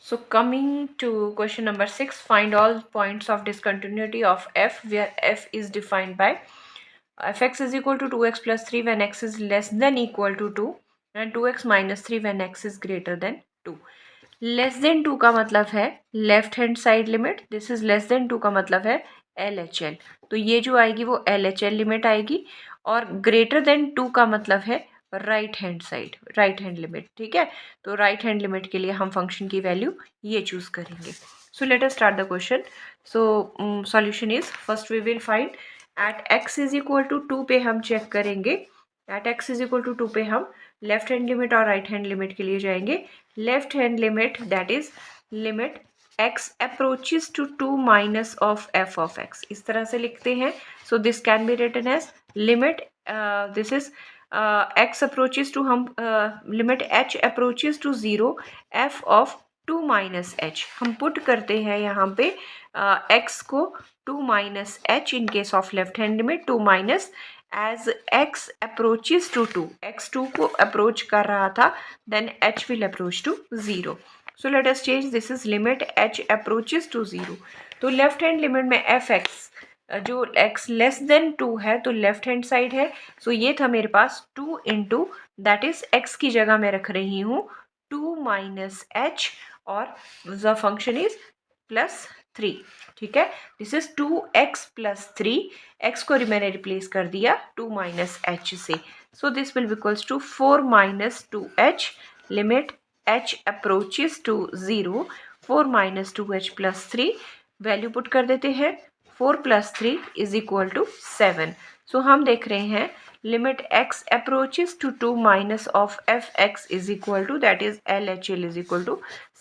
So coming to question number 6, find all points of discontinuity of f where f is defined by fx is equal to 2x plus 3 when x is less than equal to 2 and 2x minus 3 when x is greater than 2. Less than 2 का मतलब है left hand side limit, this is less then 2 का मतलब है LHL, तो ये जो आएगी वो LHL लिमिट आएगी, और ग्रेटर देन 2 का मतलब है right hand side, right hand limit. ठीक है, तो राइट हैंड लिमिट के लिए हम फंक्शन की वैल्यू ये चूज करेंगे. So let us start the question. So solution is, first we will find at x is equal to 2 पे हम चेक करेंगे. At x is equal to 2 पे हम लेफ्ट हैंड लिमिट और राइट हैंड लिमिट के लिए जाएंगे. Left hand limit that is limit x approaches to 2 minus of f of x, इस तरह से लिखते हैं. So this can be written as limit, this is x approaches to, हम limit h approaches to 0 f of 2 minus h, हम put करते हैं यहाँ पे x को 2 minus h in case of left hand limit, 2 minus as x approaches to 2, x 2 को approach कर रहा था, then h will approach to 0. So let us change, this is limit h approaches to 0. तो left hand limit में fx जो x less than 2 है तो left hand side है. सो ये था मेरे पास 2 इंटू, दैट इज x की जगह मैं रख रही हूँ 2 माइनस h और द फंक्शन इज प्लस 3. ठीक है, this is 2x plus 3, x को मैंने रिप्लेस कर दिया 2 माइनस h से. So this will equals to 4 minus 2h, limit h approaches to 0, 4 minus 2h plus 3, value put कर देते हैं, 4 plus 3 is equal to 7. So हम देख रहे हैं limit x approaches to 2 minus of fx is equal to, that is LHL is equal to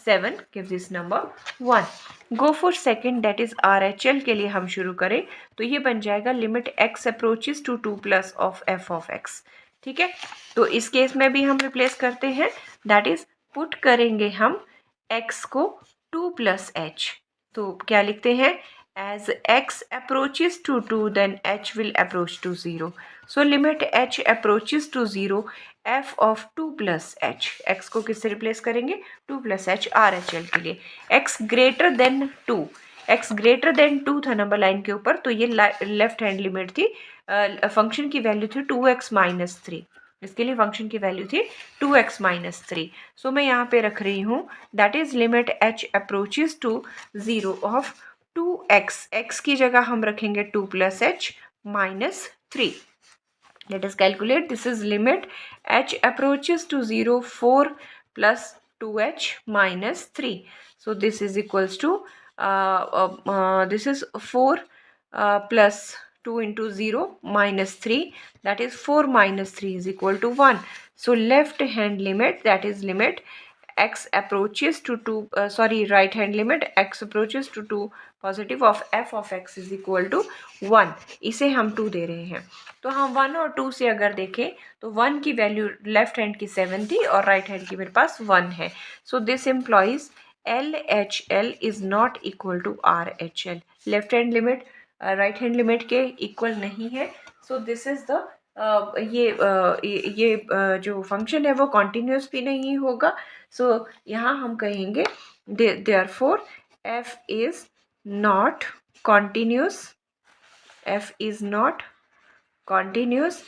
7, gives this number 1. Go for second, that is RHL के लिए हम शुरू करें तो ये बन जाएगा limit x approaches to 2 plus of f of x. ठीक है, तो इस केस में भी हम रिप्लेस करते हैं, दैट इज पुट करेंगे हम x को 2 प्लस h, तो क्या लिखते हैं, as x approaches to 2 then h will approach to 0. So limit h approaches to 0 f of 2 plus h, x को किससे रिप्लेस करेंगे 2 plus h RHL के लिए. x greater than 2, x greater than 2 था नंबर लाइन के ऊपर, तो ये लेफ्ट हैंड लिमिट थी. फंक्शन की वैल्यू थी 2x माइनस 3, इसके लिए फंक्शन की वैल्यू थी 2x माइनस 3. सो मैं यहाँ पे रख रही हूँ that is limit h approaches to 0 of 2x, x की जगह हम रखेंगे 2 plus h minus 3. Let us calculate, this is limit h approaches to 0, 4 plus 2h minus 3. So this is equals to, this is 4 plus 2 into 0 minus 3, that is 4 minus 3 is equal to 1. So left hand limit, that is limit x approaches to 2, right hand limit x approaches to 2 positive of f of x is equal to 1, इसे हम 2 दे रहे हैं. तो हम 1 और 2 से अगर देखें तो 1 की वैल्यू लेफ्ट हैंड की 7 थी और राइट हैंड की मेरे पास 1 है. So this implies LHL is not equal to RHL. Left hand limit right hand limit के इक्वल नहीं है. सो दिस इज द, ये जो फंक्शन है वो कॉन्टिन्यूस भी नहीं होगा. सो यहाँ हम कहेंगे therefore f is not continuous, f is not continuous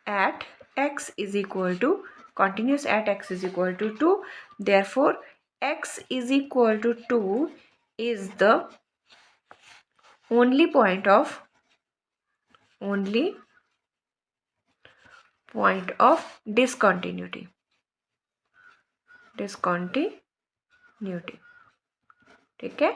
at x is equal to, continuous at x is equal to 2, therefore x is equal to 2 is the only point of discontinuity. ठीक है,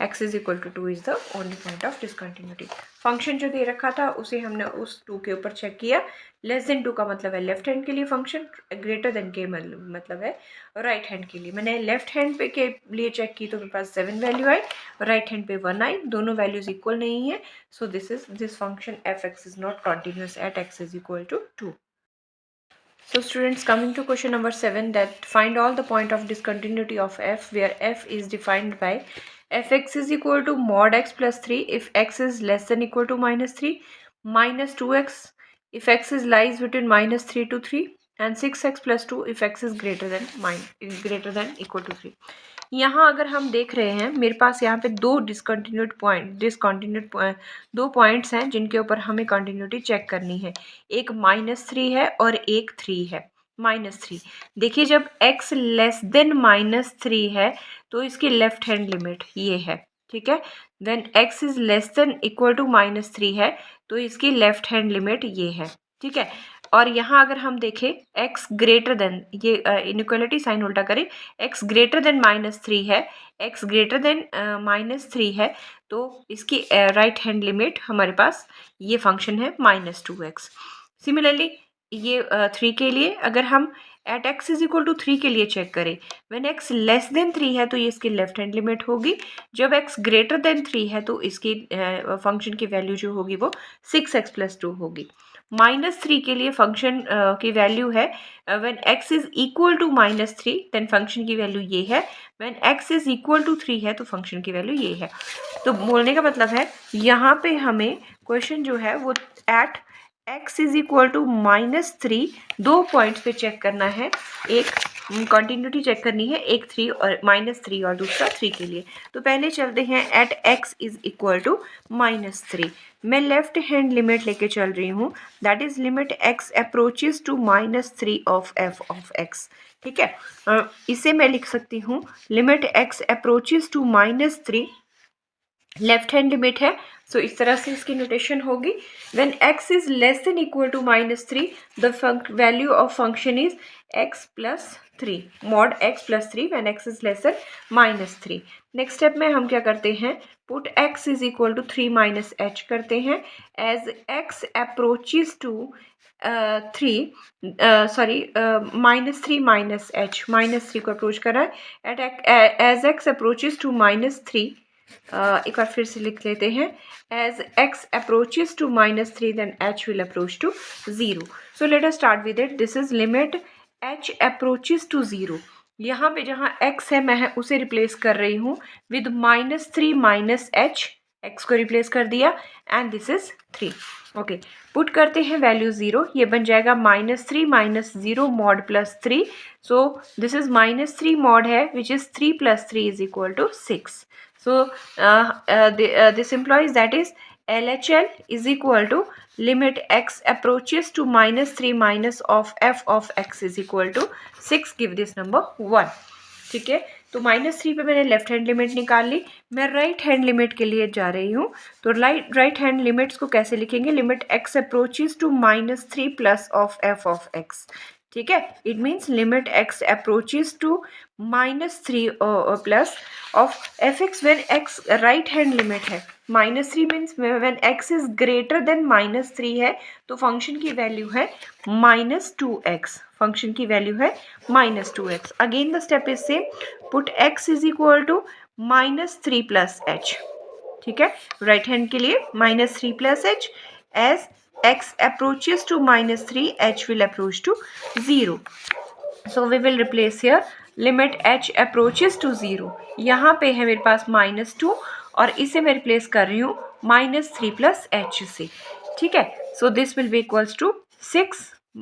x is equal to 2 is the only point of discontinuity. Function जो दे रखा था उसे हमने उस 2 के ऊपर चेक किया. लेस देन 2 का मतलब है लेफ्ट हैंड के लिए फंक्शन, ग्रेटर देन के मतलब है राइट हैंड के लिए. मैंने लेफ्ट हैंड पे के लिए चेक की तो मेरे पास 7 वैल्यू आई, राइट हैंड पे 1 आई, दोनों वैल्यूज इक्वल नहीं है. So this function f(x) is not continuous at x is equal to 2. So students, coming to question number 7, that find all the point of discontinuity of f where f is defined by fx is equal to mod x plus 3 if x is less than equal to minus 3, minus 2x if x is lies between minus 3 to 3, and 6x+2 if x is greater than equal to 3। यहाँ अगर हम देख रहे हैं मेरे पास यहाँ पे दो दो पॉइंट्स हैं जिनके ऊपर हमें कंटिन्यूटी चेक करनी है। एक -3 है और एक 3 है। -3 देखिए, जब x लेस देन -3 है तो इसकी लेफ्ट हैंड लिमिट ये है, ठीक है। When x is less than equal to -3 है तो इसकी लेफ्ट हैंड लिमिट ये है, ठीक है। और यहाँ अगर हम देखें x ग्रेटर देन, ये इनइक्वालिटी साइन उल्टा करें, x ग्रेटर देन -3 है, x ग्रेटर देन -3 है तो इसकी राइट हैंड लिमिट हमारे पास ये फंक्शन है -2x। सिमिलरली ये 3 के लिए अगर हम at x is equal to 3 के लिए चेक करें, व्हेन x लेस देन 3 है तो ये इसकी लेफ्ट हैंड लिमिट होगी। जब x ग्रेटर देन 3 है तो इसकी फंक्शन की वैल्यू जो होगी वो 6x+2 होगी। -3 के लिए फंक्शन की वैल्यू है when x is equal to -3 then function की वैल्यू ये है, when x is equal to 3 है तो फंक्शन की वैल्यू ये है। तो बोलने का मतलब है यहाँ पे हमें क्वेश्चन जो है वो at x is equal to -3 दो पॉइंट्स पे चेक करना है। एक कंटिन्यूटी चेक करनी है, एक 3 और -3 और दूसरा 3 के लिए। तो पहले चलते हैं at x is equal to -3। मैं लेफ्ट हैंड लिमिट लेके चल रही हूँ, that is limit x approaches to -3 of f of x, ठीक है। इसे मैं लिख सकती हूँ limit x approaches to -3, left hand limit है। सो इस तरह से इसकी नोटेशन होगी, when x is less than equal to -3 the value of function is x+3, mod x+3 when x is less than -3। Next step में हम क्या करते हैं, put x is equal to 3 - h करते हैं as x approaches to -3 -h, -3 को approach करा है at as x approaches to -3। एक बार फिर से लिख लेते हैं, as x approaches to -3 then h will approach to 0। So let us start with it. This is limit h approaches to 0। यहाँ पे जहाँ x है मैं उसे रिप्लेस कर रही हूँ विद -3 - h, x को रिप्लेस कर दिया and this is 3। Okay, put करते हैं वैल्यू 0, ये बन जाएगा -3 - 0 mod +3। So this is -3 mod है which is 3 + 3 is equal to 6। So this implies that is LHL is equal to limit x approaches to -3 minus of f of x is equal to 6. Give this number 1, ठीक है। तो -3 पे मैंने left hand limit निकाल ली, मैं right hand limit के लिए जा रही हूँ। तो राइट हैंड लिमिट्स को कैसे लिखेंगे, limit x approaches to -3 plus of f of x, ठीक है। It means limit x approaches to -3 plus of fx when x right hand limit है। -3 means when x is greater than -3 है तो function की value है -2x, function की value है -2x। Again the step is same, put x is equal to -3 + h, ठीक है। Right hand के लिए -3 + h as x approaches to -3 h will approach to 0. So we will replace here limit h approaches to 0. यहाँ पे है मेरे पास -2 और इसे मैं रिप्लेस कर रही हूँ -3 + h से, ठीक है। So this will be equals to 6 -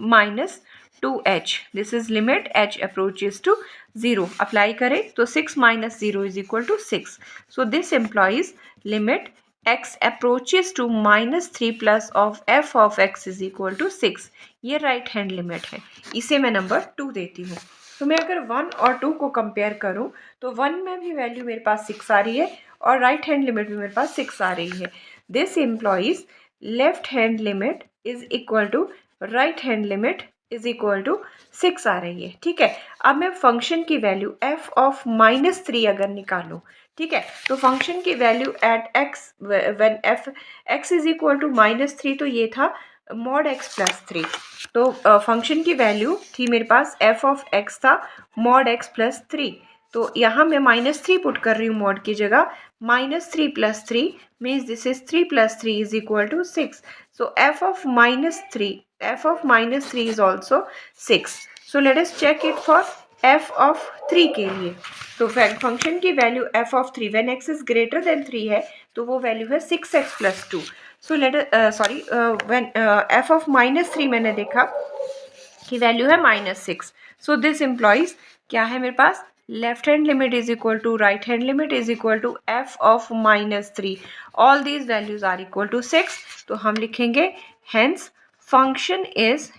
2h. This is limit h approaches to 0. Apply करें तो 6 - 0 is equal to 6. So this implies limit x approaches to -3 plus of f of x is equal to 6. ये right hand limit है, इसे मैं number 2 देती हूँ। तो मैं अगर 1 और 2 को कंपेयर करूँ तो 1 में भी वैल्यू मेरे पास 6 आ रही है और राइट हैंड लिमिट भी मेरे पास 6 आ रही है। This implies left hand limit is equal to right hand limit is equal to 6 आ रही है, ठीक है। अब मैं फंक्शन की वैल्यू f ऑफ -3 अगर निकालूँ, ठीक है, तो फंक्शन की value at x when x is equal to -3 तो ये था मॉड x+3। तो फंक्शन की वैल्यू थी मेरे पास f ऑफ x था मॉड x+3। तो यहाँ मैं -3 पुट कर रही हूँ मॉड की जगह, -3 + 3 means this is 3 + 3 is equal to 6। So f of -3 is also 6। So let us check it for f of 3 के लिए। तो फंक्शन की value f of 3 when x is greater than 3 है तो वो वैल्यू है 6x+2। So let when f of -3 मैंने देखा की वैल्यू है -6. सो दिस इम्प्लॉइज क्या है मेरे पास, left hand limit is equal to right hand limit is equal to f of -3. All these values are equal to 6. तो हम लिखेंगे hence function is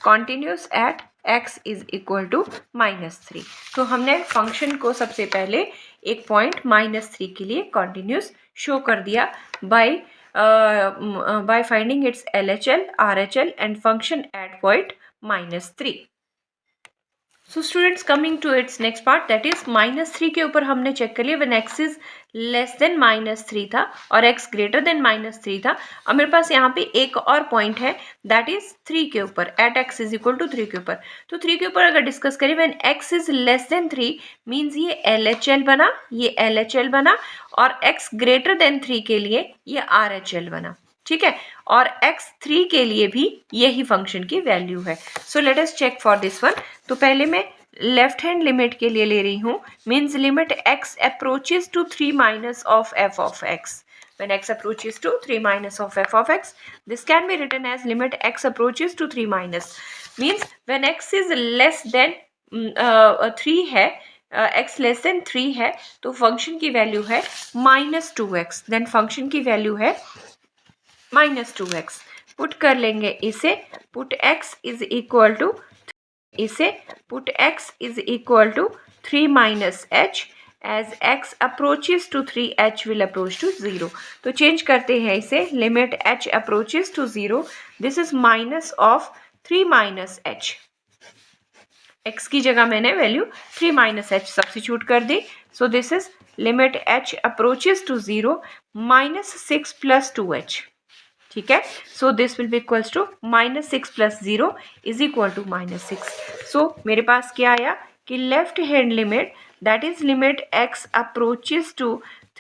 continuous at x is equal to -3. तो हमने function को सबसे पहले एक पॉइंट -3 के लिए कॉन्टिन्यूस शो कर दिया by finding its LHL, RHL and function at point -3. So students coming to its next part, that is -3 के ऊपर हमने चेक कर लिया when x is less than -3 था और x ग्रेटर देन -3 था. अब मेरे पास यहाँ पे एक और पॉइंट है दैट इज 3 के ऊपर, at x is equal to 3 के ऊपर. तो 3 के ऊपर अगर डिस्कस करें when x is less than 3 means ये LHL बना, ये LHL बना, और x ग्रेटर देन 3 के लिए ये RHL बना. ठीक है, और x3 के लिए भी यही फंक्शन की वैल्यू है. So let us check for this one. तो पहले मैं लेफ्ट हैंड लिमिट के लिए ले रही हूँ, means limit x approaches to 3 minus of f of x. When x approaches to 3 minus of f of x, this can be written as limit x approaches to 3 minus. Means when x is less than 3 है, x less than 3 है, तो function की value है -2x. Then function की value है -2x. Put कर लेंगे इसे, put x is equal to, इसे put x is equal to 3 minus h. As x approaches to 3 h will approach to 0. तो चेंज करते हैं इसे, limit h approaches to 0, this is minus of 3 minus h. x की जगह मैंने value 3 minus h substitute कर दी. So this is limit h approaches to 0 -6 plus 2h. ठीक है, so this will be equals to -6 plus 0 is equal to -6. So मेरे पास क्या आया कि left hand limit that is limit x approaches to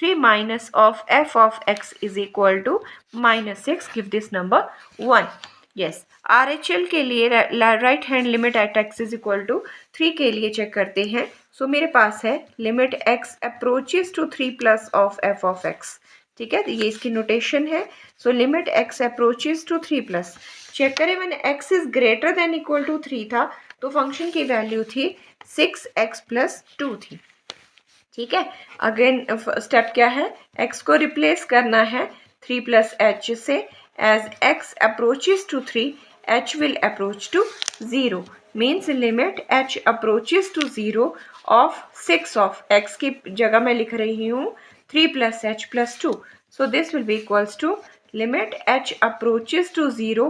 3 minus of f of x is equal to -6. Give this number 1. Yes, RHL के लिए right hand limit at x is equal to 3 के लिए check करते हैं. सो मेरे पास है limit x approaches to 3 plus of f of x. ठीक है, तो ये इसकी नोटेशन है. So limit x approaches to 3 plus, check करें मैंने x is greater than equal to 3 था, तो फंक्शन की वैल्यू थी 6x प्लस 2 थी. ठीक है, अगेन स्टेप क्या है, x को रिप्लेस करना है 3 प्लस h से. As x approaches to 3 h will approach to 0. Means limit h approaches to 0 of 6 of x की जगह मैं लिख रही हूँ 3 plus h plus 2. So this will be equals to limit h approaches to 0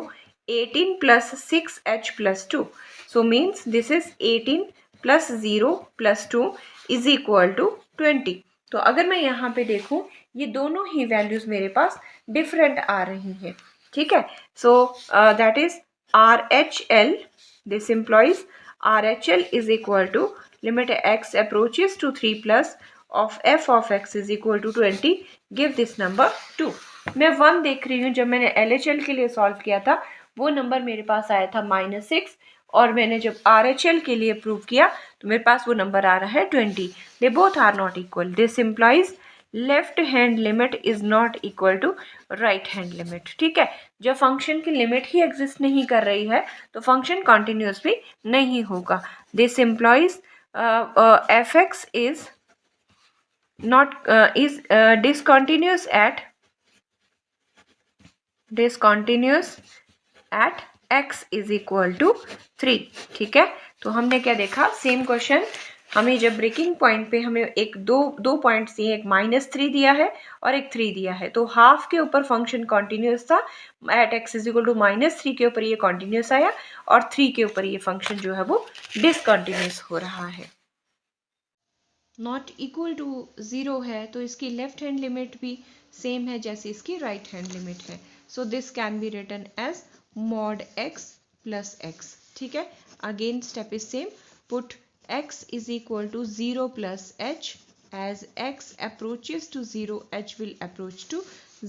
18 plus 6h plus 2. So means this is 18 plus 0 plus 2 is equal to 20. तो अगर मैं यहाँ पे देखूँ, ये दोनों ही वैल्यूज मेरे पास डिफरेंट आ रही हैं. ठीक है, सो that is RHL, this implies RHL is equal to limit x approaches to 3 plus of f of x is equal to 20. give this number 2. मैं 1 देख रही हूँ, जब मैंने LHL के लिए सॉल्व किया था वो नंबर मेरे पास आया था -6, और मैंने जब RHL के लिए प्रूव किया तो मेरे पास वो नंबर आ रहा है 20. They both are not equal. This implies left hand limit is not equal to right hand limit. ठीक है, जब फंक्शन की लिमिट ही एग्जिस्ट नहीं कर रही है तो फंक्शन कॉन्टिन्यूस भी नहीं होगा. This implies fx is not is discontinuous at x is equal to 3. ठीक है, तो हमने क्या देखा, सेम क्वेश्चन हमें जब ब्रेकिंग पॉइंट पे हमें एक दो पॉइंट्स दिए, एक -3 दिया है और एक 3 दिया है, तो हाफ के ऊपर फंक्शन कॉन्टिन्यूस था, at x is equal to -3 के ऊपर ये कॉन्टिन्यूस आया और 3 के ऊपर ये फंक्शन जो है वो डिसकॉन्टिन्यूस हो रहा है. नॉट इक्वल टू 0 है तो इसकी लेफ्ट हैंड लिमिट भी सेम है जैसे इसकी राइट हैंड लिमिट है. So this can be written as mod x plus x. ठीक है, again step is same, put x is equal to 0 plus h. As x approaches to 0 h will approach to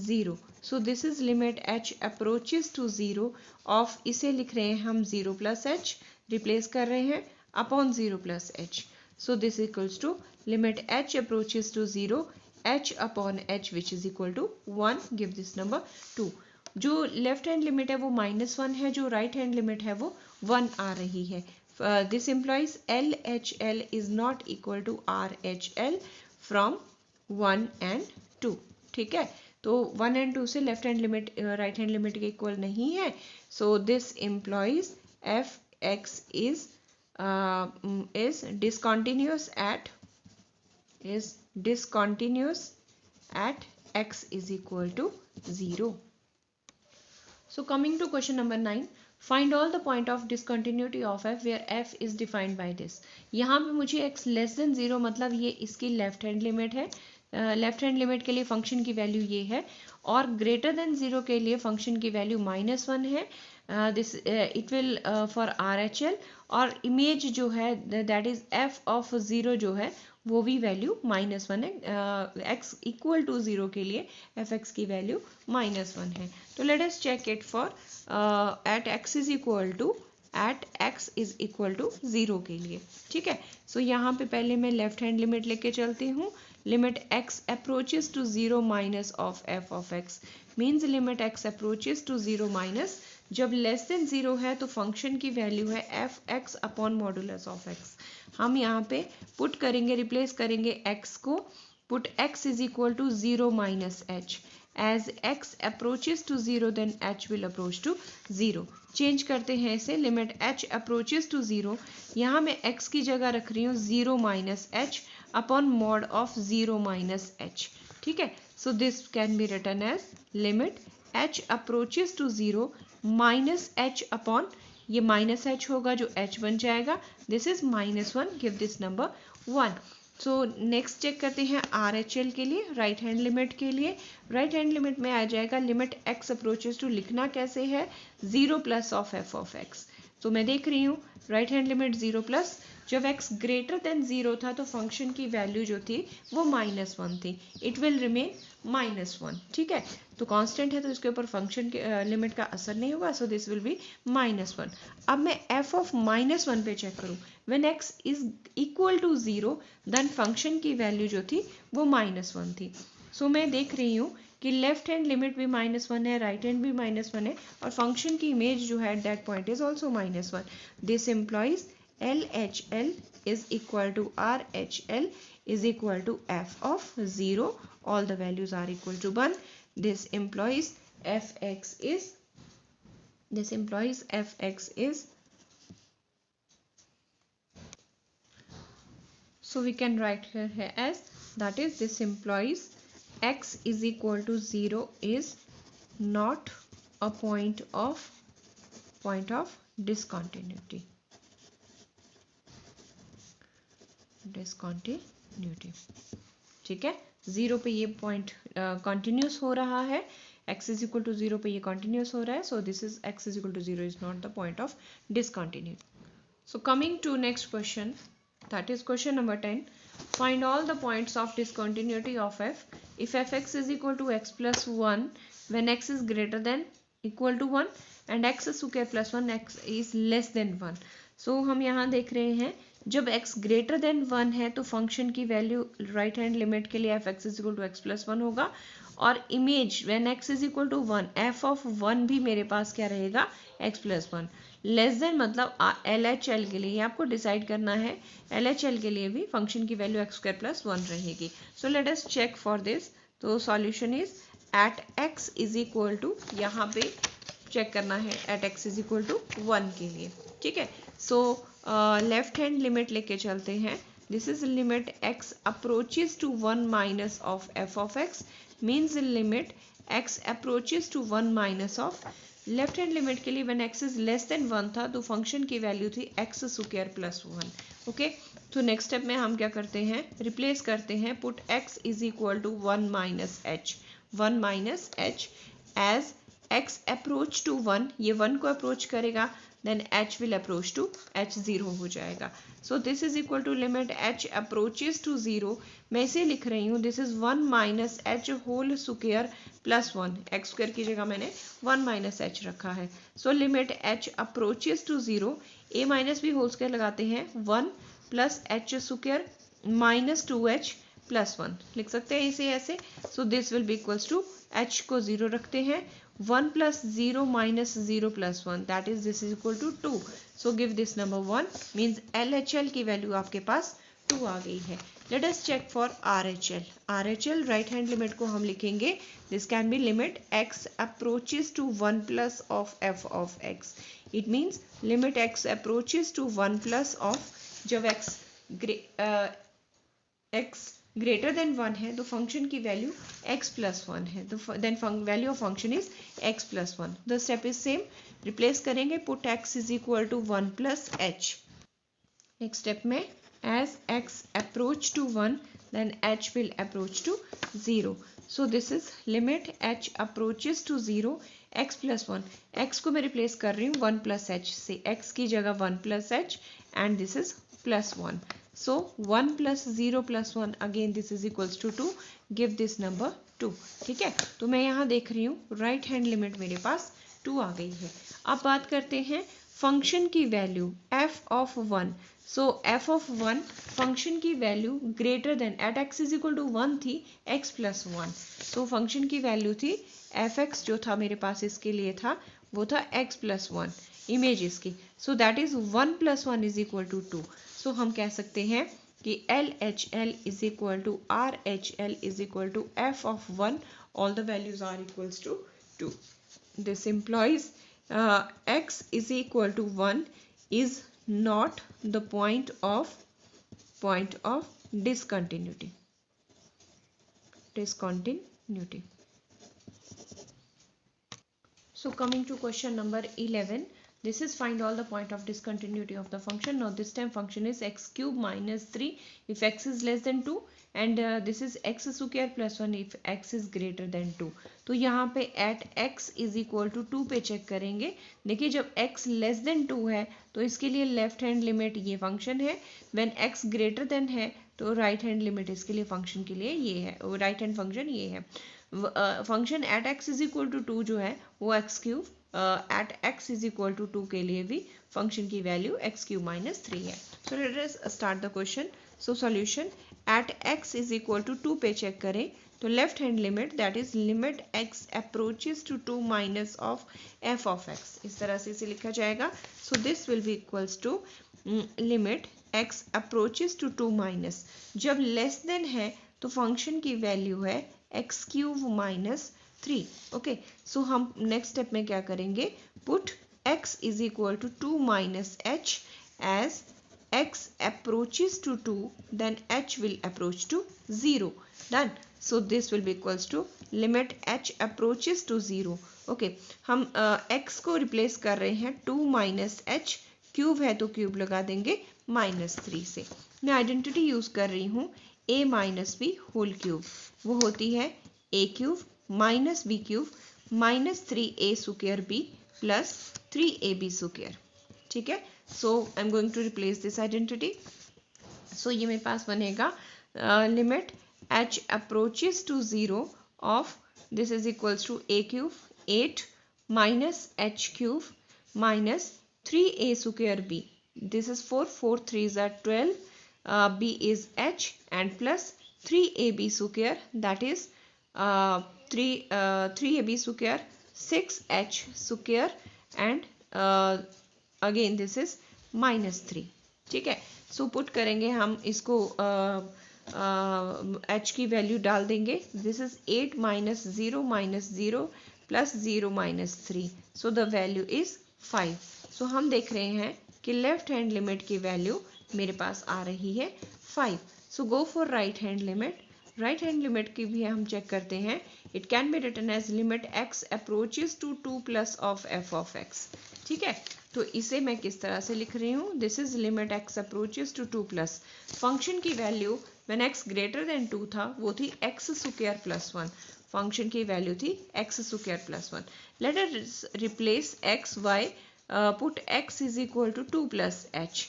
0. So this is limit h approaches to 0 of, इसे लिख रहे हैं हम 0 plus h, replace कर रहे हैं upon 0 plus h. So this equals to limit h approaches to 0 h upon h which is equal to 1, give this number 2. जो left hand limit है वो -1 है, जो राइट हैंड लिमिट है वो 1 आ रही है. This implies LHL is not equal to RHL from 1 and 2. ठीक है, तो 1 एंड 2 से left hand limit right hand limit के इक्वल नहीं है. So this implies fx is discontinuous at x is equal to 0. So coming to question number 9, find all the point of discontinuity of f where f is defined by this. यहाँ पे मुझे x less than 0 मतलब ये इसकी left hand limit है. Left hand limit के लिए function की वैल्यू ये है, और ग्रेटर देन 0 के लिए फंक्शन की वैल्यू -1 है. This it will for RHL, और इमेज जो है दैट इज f ऑफ 0 जो है वो भी वैल्यू -1 है. x इक्वल टू 0 के लिए fx की वैल्यू -1 है. तो let us check it for at x is equal to 0 के लिए. ठीक है, सो यहाँ पे पहले मैं लेफ्ट हैंड लिमिट लेके चलती हूँ. Limit x approaches to 0 minus of f of x means limit x approaches to 0 minus, जब लेस देन 0 है तो फंक्शन की वैल्यू है f x upon modulus of x. हम यहाँ पे पुट करेंगे, रिप्लेस करेंगे x को. Put x is equal to 0 minus h. As x approaches to 0 then h will approach to 0. Change करते हैं इसे, लिमिट h अप्रोचेस टू 0. यहाँ मैं x की जगह रख रही हूँ 0 minus h upon mod of 0 minus h. ठीक है, so this can be written as limit h approaches to 0 minus h upon, ये माइनस h होगा जो h बन जाएगा. This is -1, give this number 1. So next check करते हैं RHL के लिए, राइट हैंड लिमिट के लिए. राइट हैंड लिमिट में आ जाएगा लिमिट x अप्रोचेस टू, लिखना कैसे है 0 plus of f of x. तो मैं देख रही हूँ राइट हैंड लिमिट 0 प्लस, जब x ग्रेटर देन 0 था तो फंक्शन की वैल्यू जो थी वो -1 थी. It will remain -1. ठीक है, तो कांस्टेंट है तो इसके ऊपर फंक्शन के लिमिट का असर नहीं होगा. So this will be -1. अब मैं f ऑफ -1 पे चेक करूँ. When x is equal to 0 then function की वैल्यू जो थी वो -1 थी. सो मैं देख रही हूँ कि लेफ्ट हैंड लिमिट भी -1 है, राइट हैंड भी -1 है, और फंक्शन की इमेज जो है that point is also -1. This implies LHL is equal to RHL is equal to f of 0. All the values are equal to 1. This implies fx is so we can write here as, that is, this implies x is equal to 0 is not a point of discontinuity. ठीक है, 0 पे ये point continuous हो रहा है, x is equal to 0 पे ये continuous हो रहा है. So this is x is equal to 0 is not the point of discontinuity. So coming to next question, that is question number 10. Find all the points of discontinuity of f if fx is equal to x plus 1 when x is greater than equal to 1 and x square plus 1 x is less than 1. सो हम यहाँ देख रहे हैं जब x greater than 1 है तो function की value right hand limit के लिए f x is equal to x plus 1 होगा, और image when x is equal to 1 f of 1 भी मेरे पास क्या रहेगा x प्लस 1. लेस देन मतलब LHL के लिए ये आपको डिसाइड करना है, LHL के लिए भी फंक्शन की वैल्यू एक्स स्क्वायर प्लस 1 रहेगी. So let us check for this. तो solution is at x is equal to, यहाँ पे चेक करना है at x is equal to 1 के लिए. ठीक है, सो लेफ्ट हैंड लिमिट लेके चलते हैं. This is limit x approaches to 1 minus of f of x means limit x approaches to 1 minus of, left hand limit के लिए when x is less than 1 था तो फंक्शन की value थी x square plus 1. Okay, तो next step में हम क्या करते हैं, रिप्लेस करते हैं. Put x is equal to 1 minus h as x approach to 1, ये 1 को अप्रोच करेगा then h will approach to h 0 हो जाएगा. so this is equal to limit h approaches to 0. मैं इसे लिख रही हूँ, this is 1 minus h whole square plus 1. x square की जगह मैंने 1 minus h रखा है. so limit h approaches to 0, a minus b whole square लगाते हैं 1 plus h square minus 2h +1 लिख सकते हैं इसे ऐसे. So this will be equals to h को 0 रखते हैं. 1 + 0 - 0 + 1 that is this is equal to 2. So give this number 1 means LHL की वैल्यू आपके पास 2 आ गई है. Let us check for RHL. RHL right hand limit को हम लिखेंगे. This can be limit x approaches to 1 plus of f of x. It means limit x approaches to 1 plus of, जब x ग्रेटर देन 1 है तो function की value x + 1 है. Then value of function is x + 1. The step is same. Replace करेंगे. Put x is equal to 1 + h. Next step में as x approach to 1 then h will approach to 0. So this is limit h approaches to 0 x + 1. x को मैं replace कर रही हूँ 1 + h से. x की जगह 1 + h and this is +1. So 1 + 0 + 1 again this is equals to 2. Give this number 2. ठीक है. तो मैं यहाँ देख रही हूँ राइट हैंड लिमिट मेरे पास 2 आ गई है. अब बात करते हैं फंक्शन की value f of 1. So f of 1 function की value greater than at x is equal to 1 थी x + 1. सो फंक्शन की वैल्यू थी f(x) जो था मेरे पास इसके लिए था वो था x + 1 इमेज इसकी. So that is 1 + 1 is equal to 2. सो हम कह सकते हैं कि LHL is equal to RHL is equal to f of 1. All the values are equals to 2. This implies x is equal to 1 is not the point of discontinuity. So coming to question number 11, this is find all the point of discontinuity of the function. Now this time function is x³ - 3 if x is less than 2 and this is x² + 1 if x is greater than 2. तो यहाँ पे at x is equal to 2 पे check करेंगे. देखिए जब x less than 2 है तो इसके लिए लेफ्ट हैंड लिमिट ये फंक्शन है. व्हेन x ग्रेटर देन है तो राइट हैंड लिमिट इसके लिए फंक्शन के लिए ये है, राइट हैंड फंक्शन ये है. Function at x is equal to 2 जो है वो x³ at x is equal to 2 के लिए भी फंक्शन की वैल्यू x³ - 3 है. So let us start the question. So solution at x is equal to 2 पे चेक करें तो left hand limit that is limit x approaches to 2 minus of f of x. इस तरह से इसे लिखा जाएगा. So this will be equals to limit x approaches to 2 minus, जब लेस देन है तो फंक्शन की वैल्यू है x³ - 3. ओके. सो हम नेक्स्ट स्टेप में क्या करेंगे. Put x is equal to 2 minus h as x approaches to 2 then h will approach to 0. Done. So this will be equals to limit h approaches to 0. Okay. हम x को replace कर रहे हैं 2 minus h. Cube है तो cube लगा देंगे -3 से. मैं आइडेंटिटी यूज कर रही हूँ a - b होल क्यूब. वो होती है a³ - b³ -3a² b plus 3ab². ठीक है. So I am going to replace this identity. So ये मेरे पास बनेगा limit h approaches to 0 of this is equals to a³ 8 minus h³ minus 3a² b. This is 4 3s are 12 b is h and plus 3ab² that is 3ab² 6h² and again this is -3. ठीक है. So put करेंगे हम इसको h की value डाल देंगे. This is 8 - 0 - 0 plus 0 - 3. So the value is 5. So हम देख रहे हैं कि लेफ्ट हैंड लिमिट की वैल्यू मेरे पास आ रही है 5. So go for right hand limit. Right hand limit की भी हम चेक करते हैं. It can be written as limit x approaches to 2 plus of f of x. ठीक है. तो इसे मैं किस तरह से लिख रही हूँ. This is limit x approaches to 2 plus function की value when x greater than 2 था वो थी x² + 1. फंक्शन की वैल्यू थी x² + 1. Let us replace x by put x is equal to 2 plus h.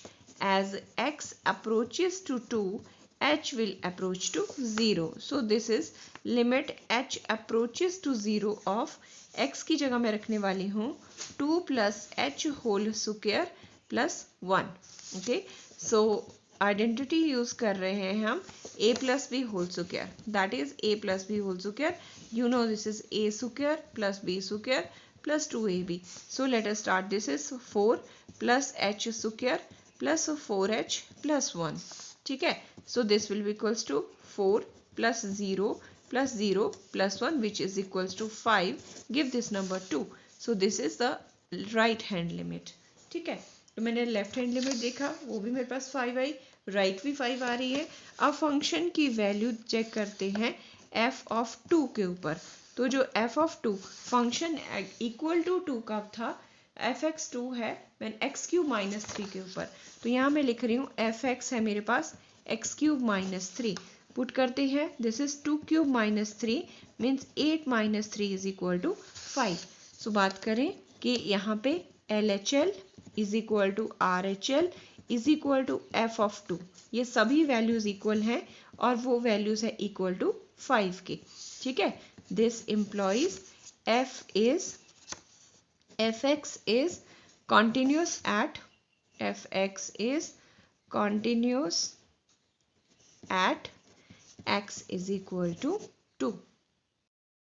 As x approaches to 2 h will approach to 0. So this is limit h approaches to 0 of x की जगह मैं रखने वाली हूँ 2 plus h whole square plus 1. Okay. So identity use कर रहे हैं हम a plus b whole square, that is a plus b whole square. You know this is a square plus b square plus 2ab. So let us start. This is 4 plus h square plus 4h plus 1. ठीक है. So this will be equals to 4 plus 0 plus 0 plus 1 which is equals to 5. Give this number 2. So this is the right hand limit. ठीक है. तो मैंने left hand limit देखा, वो भी मेरे पास 5 आई, राइट भी 5 आ रही है. अब फंक्शन की वैल्यू चेक करते हैं एफ ऑफ 2 के ऊपर. तो जो f of 2 function equal to 2 का था, एफ एक्स 2 है मैन एक्स क्यूब माइनस 3 के ऊपर. तो यहाँ मैं लिख रही हूँ एफ एक्स है मेरे पास एक्स क्यूब माइनस 3. पुट करते हैं, this is 2 cube minus 3 means 8 minus 3 is equal to 5. So बात करें कि यहाँ पे L H L is equal to R H L is equal to f of 2. ये सभी वैल्यूज इक्वल हैं और वो वैल्यूज है इक्वल टू 5 के. ठीक है. This employees F x is continuous at fx is continuous at x is equal to 2.